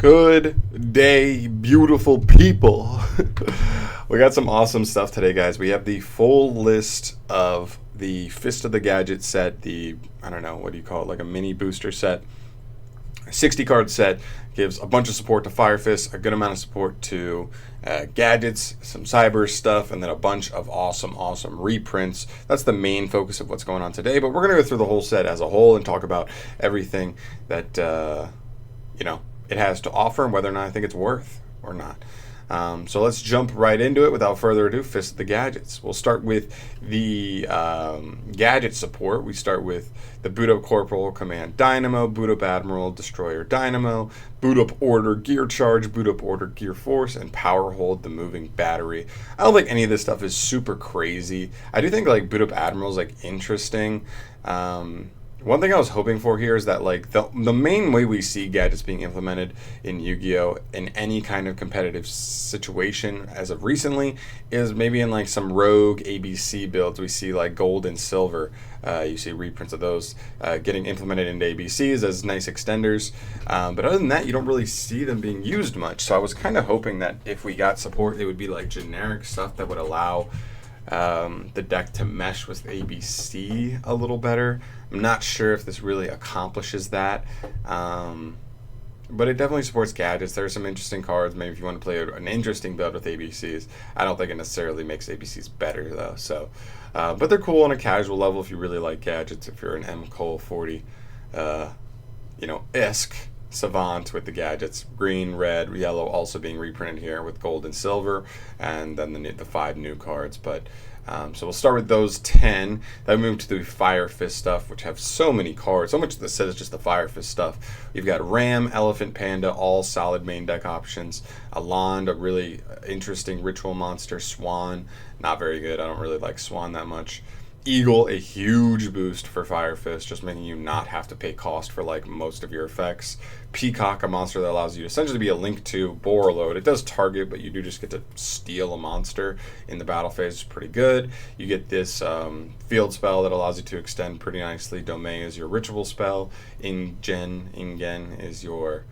Good day, beautiful people. We got some awesome stuff today, guys. We have the full list of the Fist of the Gadget set, I don't know, what do you call it, like a mini booster set. 60 card set gives a bunch of support to Fire Fist, a good amount of support to gadgets, some cyber stuff, and then a bunch of awesome reprints. That's the main focus of what's going on today, but we're going to go through the whole set as a whole and talk about everything that, it has to offer and whether or not I think it's worth or not. So let's jump right into it without further ado. Fist of the Gadgets. We'll start with the gadget support. We start with the Boot Up Corporal, Command Dynamo, Boot Up Admiral, Destroyer Dynamo, Boot Up Order Gear Charge, Boot Up Order Gear Force, and Power Hold the Moving Battery. I don't think any of this stuff is super crazy. I do think like Boot Up Admiral is like interesting. One thing I was hoping for here is that like the main way we see gadgets being implemented in Yu-Gi-Oh! In any kind of competitive situation as of recently is maybe in like some rogue ABC builds. We see like gold and silver. You see reprints of those getting implemented into ABCs as nice extenders. But other than that, you don't really see them being used much. So I was kind of hoping that if we got support, it would be like generic stuff that would allow the deck to mesh with ABC a little better. I'm not sure if this really accomplishes that, but it definitely supports gadgets. There are some interesting cards. Maybe if you want to play an interesting build with ABCs. I don't think it necessarily makes ABCs better though. So, but they're cool on a casual level if you really like gadgets. If you're an M. Cole 40, esque savant with the gadgets, green, red, yellow, also being reprinted here with gold and silver, and then the 5 new cards. But so we'll start with those 10. Then we move to the Fire Fist stuff, which have so many cards. So much of the set is just the Fire Fist stuff. You've got Ram, Elephant, Panda, all solid main deck options. Alond, a really interesting ritual monster. Swan, not very good. I don't really like Swan that much. Eagle, a huge boost for Fire Fist, just making you not have to pay cost for like most of your effects. Peacock, a monster that allows you to essentially be a Link 2 Boar Load. It does target, but you do just get to steal a monster in the battle phase. It's pretty good. You get this field spell that allows you to extend pretty nicely. Domain is your ritual spell. Ingen is your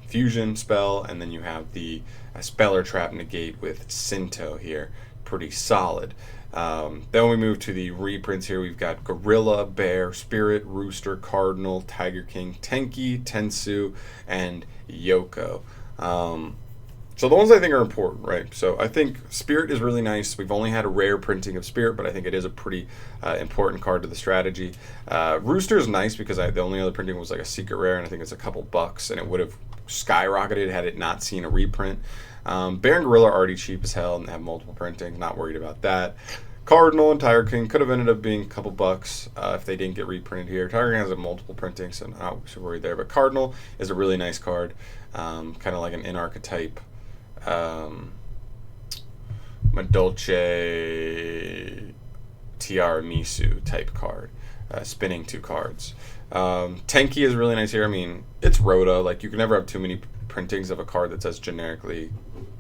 fusion spell, and then you have the Speller Trap Negate with Sinto here. Pretty solid. Then we move to the reprints here. We've got Gorilla, Bear, Spirit, Rooster, Cardinal, Tiger King, Tenki, Tensu, and Yoko. So the ones I think are important, right? So I think Spirit is really nice. We've only had a rare printing of Spirit, but I think it is a pretty important card to the strategy. Rooster is nice because the only other printing was like a secret rare, and I think it's a couple bucks, and it would have skyrocketed had it not seen a reprint. Bear and Gorilla are already cheap as hell and have multiple printings. Not worried about that. Cardinal and Tiger King could have ended up being a couple bucks if they didn't get reprinted here. Tiger King has a multiple printing, so not so worried there. But Cardinal is a really nice card, kind of like an in-archetype Madolche Tiramisu type card, spinning 2 cards. Tenki is really nice here. I mean, it's Rhoda. Like, you can never have too many printings of a card that says generically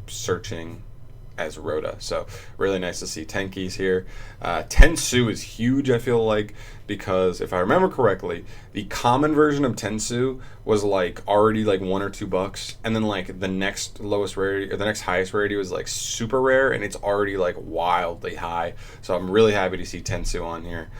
searching as Rhoda. So really nice to see Tenki's here. Tensu is huge, I feel like, because if I remember correctly, the common version of Tensu was like already like $1 or $2, and then like the next lowest rarity or the next highest rarity was like super rare, and it's already like wildly high. So I'm really happy to see Tensu on here.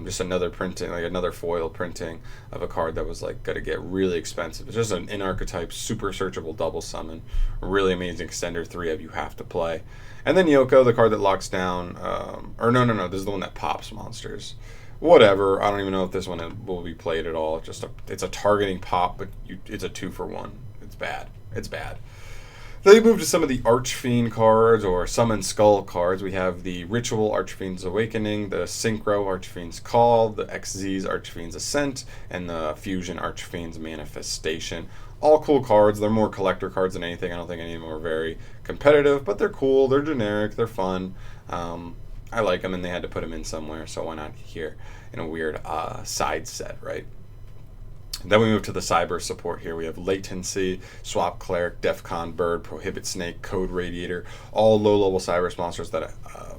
Just another printing, like another foil printing of a card that was like gonna get really expensive. It's just an in-archetype, super searchable double summon. Really amazing extender, 3 of you have to play. And then Yoko, the card that locks down, no, this is the one that pops monsters. Whatever, I don't even know if this one will be played at all. It's a targeting pop, but it's a 2-for-1. It's bad. Then we move to some of the Archfiend cards or Summon Skull cards. We have the Ritual Archfiend's Awakening, the Synchro Archfiend's Call, the XZ's Archfiend's Ascent, and the Fusion Archfiend's Manifestation. All cool cards. They're more collector cards than anything. I don't think any of them are very competitive, but they're cool. They're generic. They're fun. I like them, and they had to put them in somewhere, so why not here in a weird side set, right? Then we move to the cyber support here. We have Latency, Swap Cleric, Defcon Bird, Prohibit Snake, Code Radiator, all low-level cyber monsters that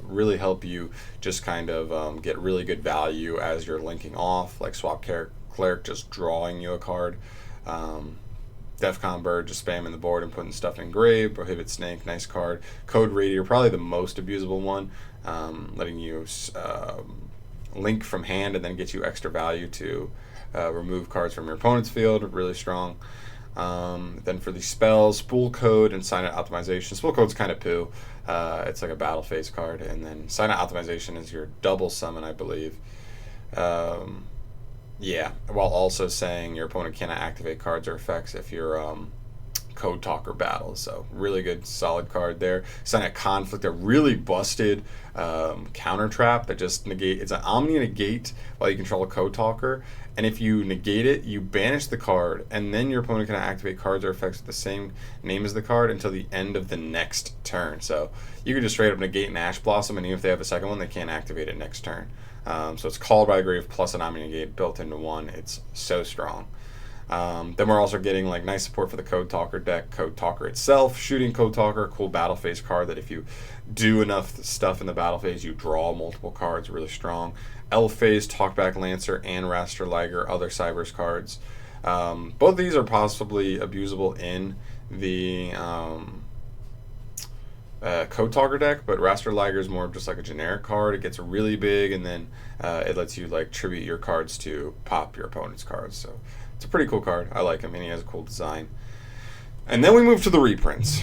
really help you just kind of get really good value as you're linking off, like Swap Cleric just drawing you a card. Defcon Bird, just spamming the board and putting stuff in grave. Prohibit Snake, nice card. Code Radiator, probably the most abusable one, letting you link from hand and then get you extra value to remove cards from your opponent's field. Really strong. Then for the spells, Spool Code and Sign Out Optimization. Spool Code's kind of poo. It's like a battle phase card. And then Sign Out Optimization is your double summon, I believe. Yeah, while also saying your opponent cannot activate cards or effects if you're Code Talker battles. So really good, solid card there. Sign Out Conflict, a really busted counter trap that just negate. It's an Omni negate while you control a Code Talker. And if you negate it, you banish the card, and then your opponent can activate cards or effects with the same name as the card until the end of the next turn. So you can just straight up negate an Ash Blossom, and even if they have a second one, they can't activate it next turn. So it's Called by Grave plus an Omni negate built into one. It's so strong. Then we're also getting like nice support for the Code Talker deck. Code Talker itself, Shooting Code Talker, cool battle phase card that if you do enough stuff in the battle phase, you draw multiple cards. Really strong. Elf Phase, Talkback Lancer, and Raster Liger, other Cybers cards. Both of these are possibly abusable in the Code Talker deck, but Raster Liger is more of just like a generic card. It gets really big, and then it lets you like tribute your cards to pop your opponent's cards. So it's a pretty cool card. I like him, and he has a cool design. And then we move to the reprints.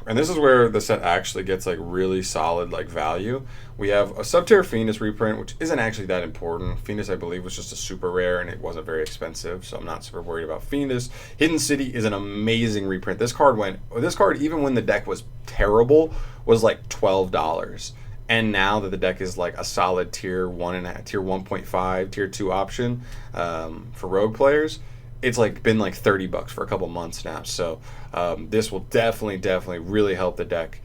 And this is where the set actually gets like really solid like value. We have a Subterror Fiendus reprint, which isn't actually that important. Fiendus, I believe, was just a super rare and it wasn't very expensive, so I'm not super worried about Fiendus. Hidden City is an amazing reprint. This card, even when the deck was terrible, was like $12. And now that the deck is like a solid tier 1.5, tier 2 option for rogue players, it's like been like $30 for a couple months now. So this will definitely really help the deck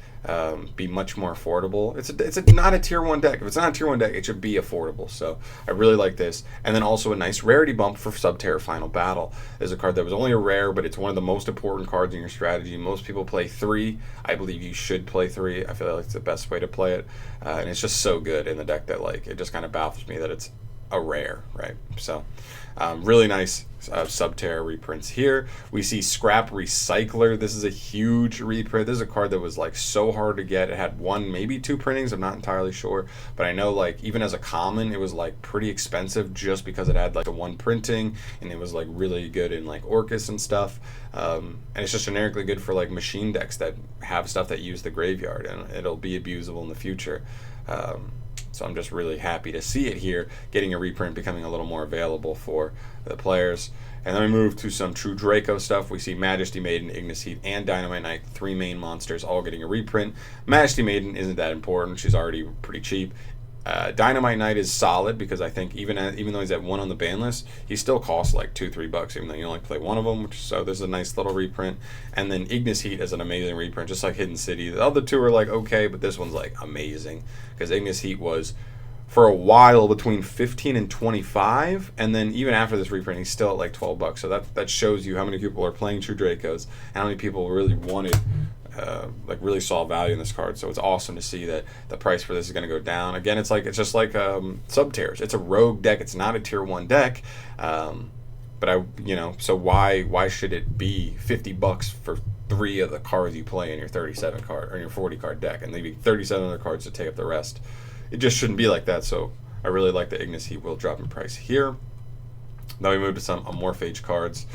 be much more affordable. It's not a tier 1 deck. If it's not a tier 1 deck, it should be affordable. So I really like this. And then also a nice rarity bump for Subterror Final Battle. There's a card that was only a rare, but it's one of the most important cards in your strategy. Most people play 3. I believe you should play 3. I feel like it's the best way to play it. And it's just so good in the deck that like it just kind of baffles me that it's a rare, right? So really nice Subterror reprints here. We see Scrap Recycler. This is a huge reprint. This is a card that was like so hard to get. It had 1, maybe 2 printings. I'm not entirely sure, but I know like even as a common, it was like pretty expensive just because it had like a 1 printing, and it was like really good in like Orcus and stuff. And it's just generically good for like machine decks that have stuff that use the graveyard, and it'll be abusable in the future. So I'm just really happy to see it here, getting a reprint, becoming a little more available for the players. And then we move to some True Draco stuff. We see Majesty Maiden, Ignis Heat, and Dynamite Knight, 3 main monsters, all getting a reprint. Majesty Maiden isn't that important. She's already pretty cheap. Dynamite Knight is solid because I think even though he's at 1 on the ban list, he still costs like $2-3, even though you only play 1 of them. So this is a nice little reprint. And then Ignis Heat is an amazing reprint, just like Hidden City. The other 2 are like okay, but this one's like amazing because Ignis Heat was for a while between 15 and 25, and then even after this reprint, he's still at like $12. So that shows you how many people are playing True Dracos and how many people really wanted. Like really saw value in this card, so it's awesome to see that the price for this is going to go down. Again, it's just like Subterrors. It's a rogue deck. It's not a tier 1 deck, but so why should it be $50 for 3 of the cards you play in your 37 card or your 40 card deck, and leaving 37 other cards to take up the rest? It just shouldn't be like that. So I really like the Ignis Heat will drop in price here. Now we move to some Amorphage cards.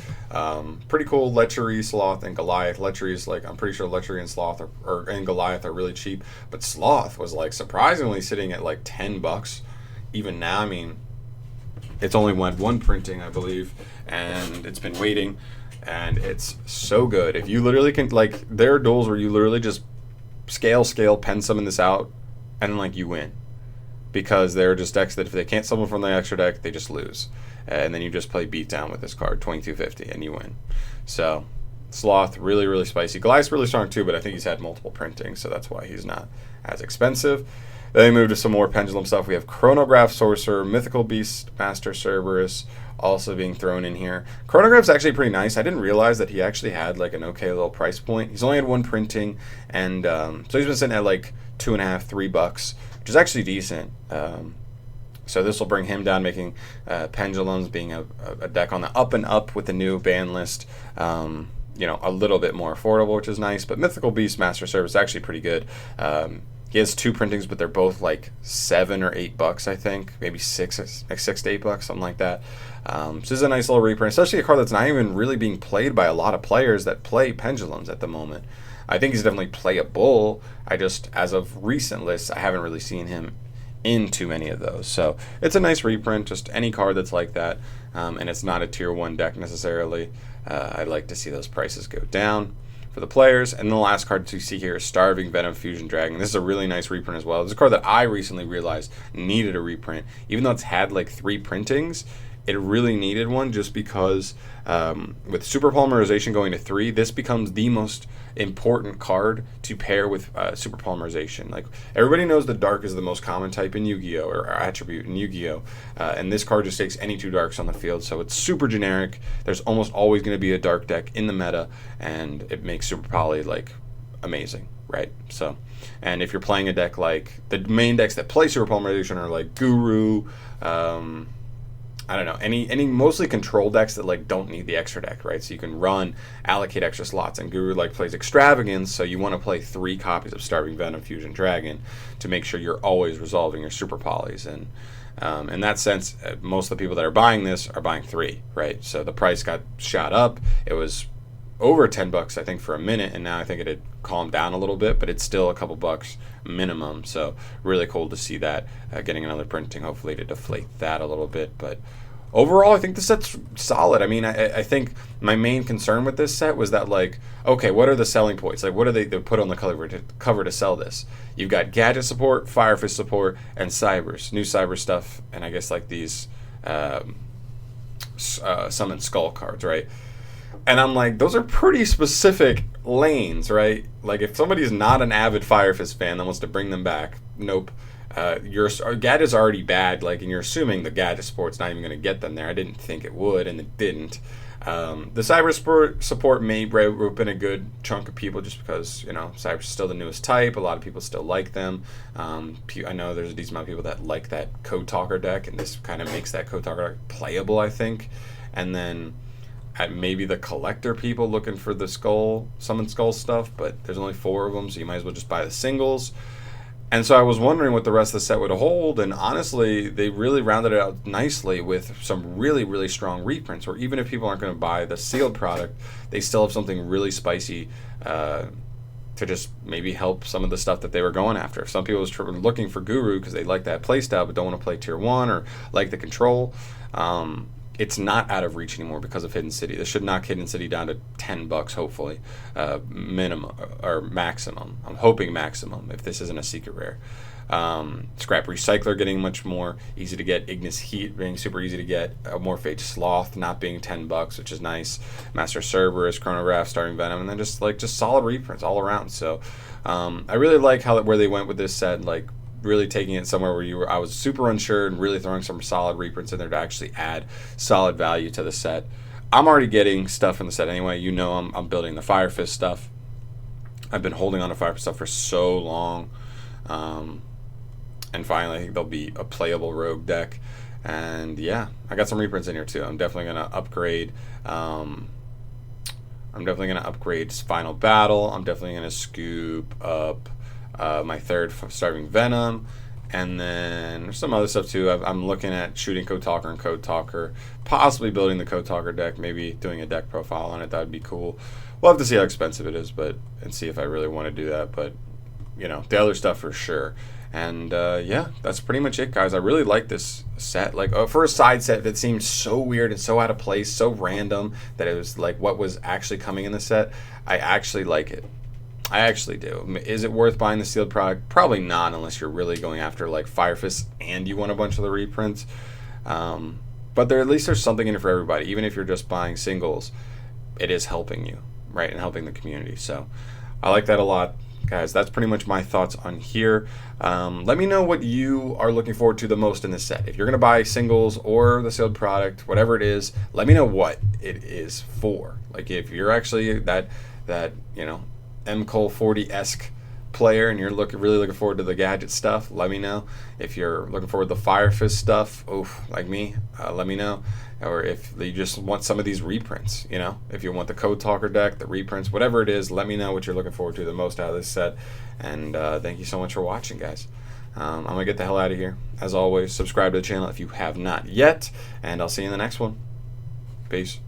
Pretty cool. Lechery, Sloth, and Goliath. Lechery is like, I'm pretty sure Lechery and Sloth and Goliath are really cheap, but Sloth was like surprisingly sitting at like $10 even now. I mean, it's only went 1 printing, I believe, and it's been waiting, and it's so good. If you literally can, like, there are duels where you literally just scale, pen summon this out, and like you win. Because there are just decks that if they can't summon from the extra deck, they just lose. And then you just play beatdown with this card, 2250, and you win. So, Sloth, really, really spicy. Goliath's really strong too, but I think he's had multiple printings, so that's why he's not as expensive. Then we move to some more Pendulum stuff. We have Chronograph Sorcerer, Mythical Beast, Master Cerberus, also being thrown in here. Chronograph's actually pretty nice. I didn't realize that he actually had like an okay little price point. He's only had 1 printing, and so he's been sitting at like $2.5, $3, which is actually decent. So this will bring him down, making Pendulums being a deck on the up and up with the new ban list. a little bit more affordable, which is nice. But Mythical Beast Master Server is actually pretty good. He has 2 printings, but they're both like $7 or $8, I think, maybe $6 to $8, something like that. So this is a nice little reprint, especially a card that's not even really being played by a lot of players that play Pendulums at the moment. I think he's definitely playable. I just, as of recent lists, I haven't really seen him in too many of those. So it's a nice reprint, just any card that's like that, and it's not a tier 1 deck necessarily. I'd like to see those prices go down for the players. And the last card to see here is Starving Venom Fusion Dragon. This is a really nice reprint as well. It's a card that I recently realized needed a reprint. Even though it's had like 3 printings, it really needed one, just because with Super Polymerization going to 3, this becomes the most important card to pair with Super Polymerization. Like, everybody knows the dark is the most common type in Yu-Gi-Oh! Or attribute in Yu-Gi-Oh! And this card just takes any 2 darks on the field, so it's super generic. There's almost always going to be a dark deck in the meta, and it makes Super Poly like amazing, right? So, and if you're playing a deck like the main decks that play Super Polymerization are like Guru, I don't know, any mostly control decks that like don't need the extra deck, right? So you can allocate extra slots, and Guru like plays Extravagance, so you want to play 3 copies of Starving Venom Fusion Dragon to make sure you're always resolving your Super Polys. And in that sense, most of the people that are buying this are buying 3, right? So the price got shot up. It was over $10, I think, for a minute, and now I think it had calmed down a little bit, but it's still a couple bucks minimum. So really cool to see that getting another printing, hopefully to deflate that a little bit. But overall, I think the set's solid. I mean, I think my main concern with this set was that, like, okay, what are the selling points? Like, what do they put on the cover to sell this? You've got Gadget support, Fire Fist support, and Cybers, new Cyber stuff, and I guess like these Summon Skull cards, right? And I'm like, those are pretty specific lanes, right? Like, if somebody's not an avid Fire Fist fan that wants to bring them back, nope. Your Gadget's already bad, like, and you're assuming the Gadget support's not even going to get them there. I didn't think it would, and it didn't. The Cyber support may rope in a good chunk of people, just because, Cyber's still the newest type. A lot of people still like them. I know there's a decent amount of people that like that Code Talker deck, and this kind of makes that Code Talker deck playable, I think. And then at maybe the collector people looking for the Summon Skull stuff, but there's only 4 of them, so you might as well just buy the singles. And so I was wondering what the rest of the set would hold, and honestly, they really rounded it out nicely with some really, really strong reprints, where even if people aren't going to buy the sealed product, they still have something really spicy to just maybe help some of the stuff that they were going after. Some people were looking for Guru because they like that playstyle but don't want to play Tier 1 or like the control. It's not out of reach anymore because of Hidden City. This should knock Hidden City down to $10, hopefully, minimum or maximum. I'm hoping maximum if this isn't a secret rare. Scrap Recycler getting much more easy to get. Ignis Heat being super easy to get. Morphage Sloth not being $10, which is nice. Master Cerberus, Chronograph, Starving Venom, and then just solid reprints all around. So I really like where they went with this set. Like, really taking it somewhere where I was super unsure, and really throwing some solid reprints in there to actually add solid value to the set. I'm already getting stuff in the set anyway. I'm building the Fire Fist stuff. I've been holding on to Fire Fist stuff for so long. And finally, I think there'll be a playable rogue deck. And yeah, I got some reprints in here too. I'm definitely going to upgrade. Final Battle. I'm definitely going to scoop up my 3rd Starving Venom, and then there's some other stuff too. I'm looking at shooting Code Talker and Code Talker, possibly building the Code Talker deck, maybe doing a deck profile on it. That would be cool. We'll have to see how expensive it is, and see if I really want to do that. But the other stuff for sure. And yeah, that's pretty much it, guys. I really like this set. Like, for a side set that seemed so weird and so out of place, so random, that it was like what was actually coming in the set, I actually like it. I actually do. Is it worth buying the sealed product? Probably not, unless you're really going after like Fire Fist and you want a bunch of the reprints. But at least there's something in it for everybody. Even if you're just buying singles, it is helping you, right, and helping the community. So I like that a lot, guys. That's pretty much my thoughts on here. Let me know what you are looking forward to the most in this set. If you're going to buy singles or the sealed product, whatever it is, let me know what it is for. Like, if you're actually that MCOL 40-esque player and you're really looking forward to the gadget stuff, let me know. If you're looking forward to the Fire Fist stuff, like me, let me know. or if you just want some of these reprints, you know, if you want the Code Talker deck, the reprints, whatever it is, let me know what you're looking forward to the most out of this set. And thank you so much for watching, guys. I'm going to get the hell out of here. As always, subscribe to the channel if you have not yet, and I'll see you in the next one. Peace.